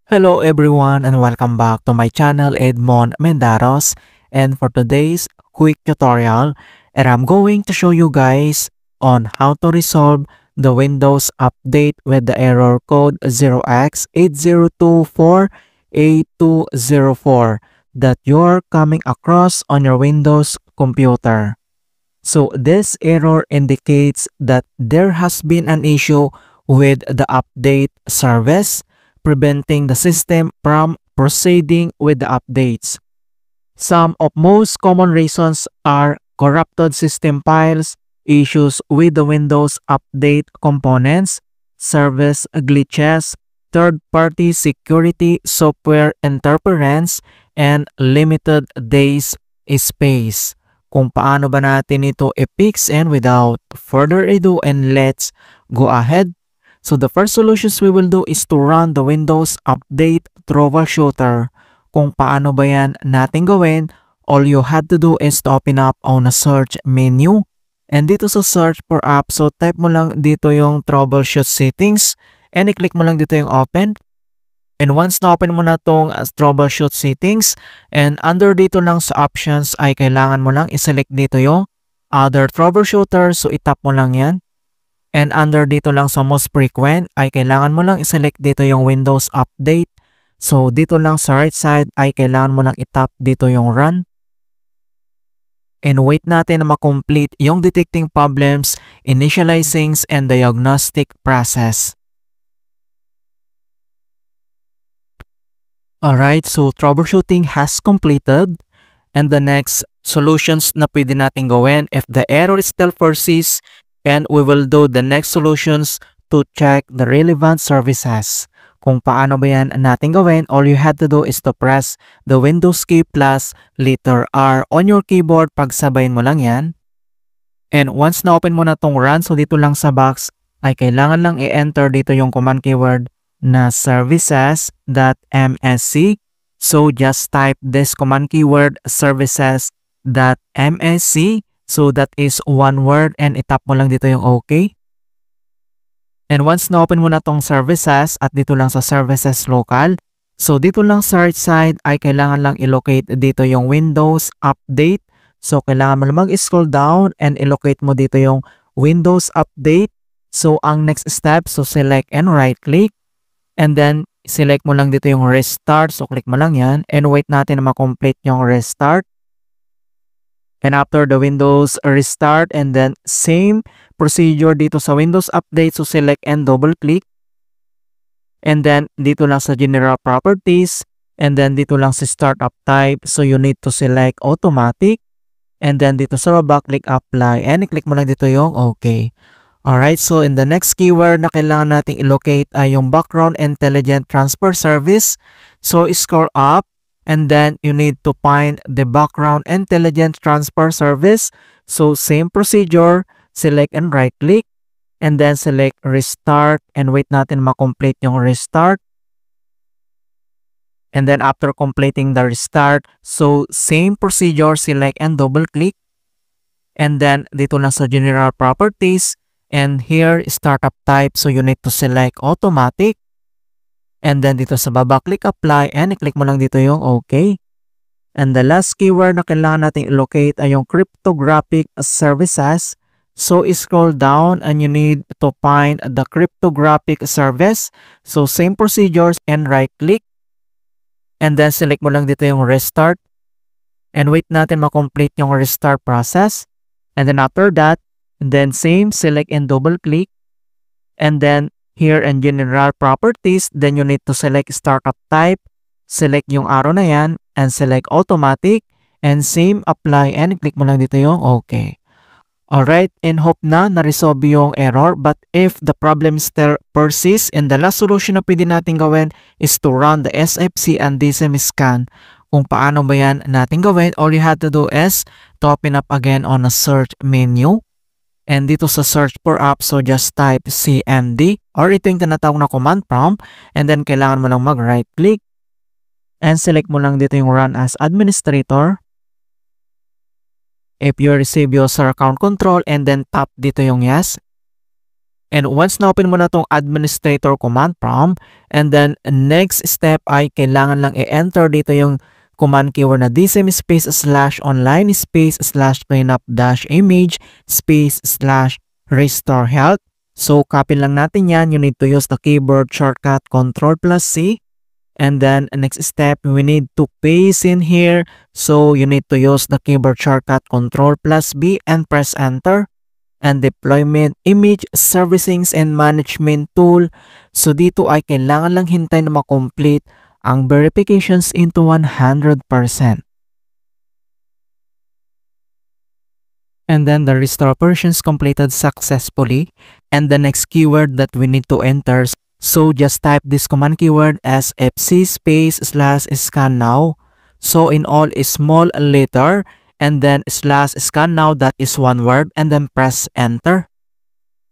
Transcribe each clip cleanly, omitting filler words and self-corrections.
Hello everyone and welcome back to my channel Edmond Mendaros, and for today's quick tutorial I'm going to show you guys on how to resolve the Windows update with the error code 0x80248204 that you're coming across on your Windows computer. So this error indicates that there has been an issue with the update service, preventing the system from proceeding with the updates. Some of most common reasons are corrupted system files, issues with the Windows update components, service glitches, third-party security software interference, and limited days space. Kung paano ba natin ito i-fix, and without further ado, and let's go ahead. So the first solutions we will do is to run the Windows Update Troubleshooter. Kung paano ba yan natin gawin, all you had to do is to open up on a search menu. And dito sa search for app, so type mo lang dito yung troubleshoot settings and i-click mo lang dito yung open. And once na-open mo na itong troubleshoot settings, and under dito lang sa options ay kailangan mo lang i-select dito yung other troubleshooter. So itap mo lang yan. And under dito lang sa most frequent ay kailangan mo lang i-select dito yung Windows Update. So dito lang sa right side ay kailangan mo lang itap dito yung run. And wait natin na makomplete yung detecting problems, initializing, and diagnostic process. Alright, so troubleshooting has completed. And the next solutions na pwede natin gawin if the error still persists, and we will do the next solutions to check the relevant services. Kung paano ba yan natin gawin, all you had to do is to press the Windows key plus letter R on your keyboard. Pagsabayin mo lang yan. And once na-open mo na tong run, so dito lang sa box ay kailangan lang i-enter dito yung command keyword na services.msc. So just type this command keyword services.msc. So that is one word, and itap mo lang dito yung OK. And once na-open mo na tong services at dito lang sa services local, so dito lang sa right side ay kailangan lang i-locate dito yung Windows Update. So kailangan mo lang mag-scroll down and i-locate mo dito yung Windows Update. So ang next step, so select and right click. And then select mo lang dito yung restart. So click mo lang yan and wait natin na ma-complete yung restart. And after the Windows restart, and then same procedure dito sa Windows Update. So select and double click. And then dito lang sa General Properties. And then dito lang sa Startup Type. So you need to select Automatic. And then dito sa baba, click Apply. And i-click mo lang dito yung OK. Alright, so in the next keyword na kailangan natin i-locate ay yung Background Intelligent Transfer Service. So scroll up. And then you need to find the Background Intelligent Transfer Service. So same procedure, select and right click. And then select restart and wait natin ma-complete yung restart. And then after completing the restart, so same procedure, select and double click. And then dito lang sa General Properties. And here, Startup Type. So you need to select Automatic. And then dito sa baba, click Apply and i-click mo lang dito yung OK. And the last keyword na kailangan natin i-locate ay yung Cryptographic Services. So scroll down and you need to find the Cryptographic Service. So same procedures and right click. And then select mo lang dito yung Restart. And wait natin ma-complete yung restart process. And then after that, then same, select and double click. And then here in General Properties, then you need to select Startup Type, select yung arrow na yan, and select Automatic, and same, Apply, and click mo lang dito yung OK. Alright, and hope na na-resolve yung error, but if the problem still persists, and the last solution na pwede natin gawin is to run the SFC and DSM scan. Kung paano ba yan natin gawin, all you have to do is to open up again on a search menu. And dito sa search for app, so just type CMD or ito yung tinatawag na command prompt, and then kailangan mo lang mag right click and select mo lang dito yung run as administrator. If you receive user account control, and then tap dito yung yes. And once na-open mo na tong administrator command prompt, and then next step ay kailangan lang i-enter dito yung command keyword na dsym space slash online space slash cleanup dash image space slash restore health. So copy lang natin yan. You need to use the keyboard shortcut Ctrl+C. And then next step, we need to paste in here. So you need to use the keyboard shortcut Ctrl+B and press enter. And deployment, image, servicings, and management tool. So dito ay kailangan lang hintayin na makomplete ang verifications into 100%. And then the restore versions completed successfully. And the next keyword that we need to enter. So just type this command keyword as fc space slash scan now. So in all small letter. And then slash scan now, that is one word, and then press enter.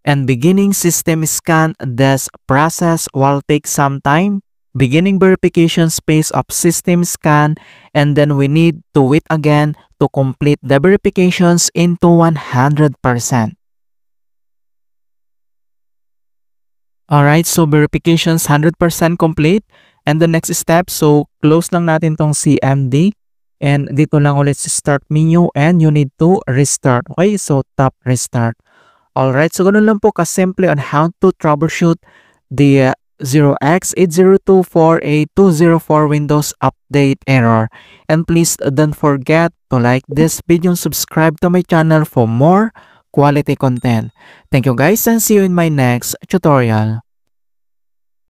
And beginning system scan, this process will take some time. Beginning verification space of system scan, and then we need to wait again to complete the verifications into 100%. Alright, so verifications 100% complete. And the next step, so close lang natin tong CMD. And dito lang ulit sa start menu and you need to restart. Okay, so tap restart. Alright, so ganun lang po kasimple on how to troubleshoot the 0x8024A204 Windows Update error. And please don't forget to like this video and subscribe to my channel for more quality content. Thank you guys and see you in my next tutorial.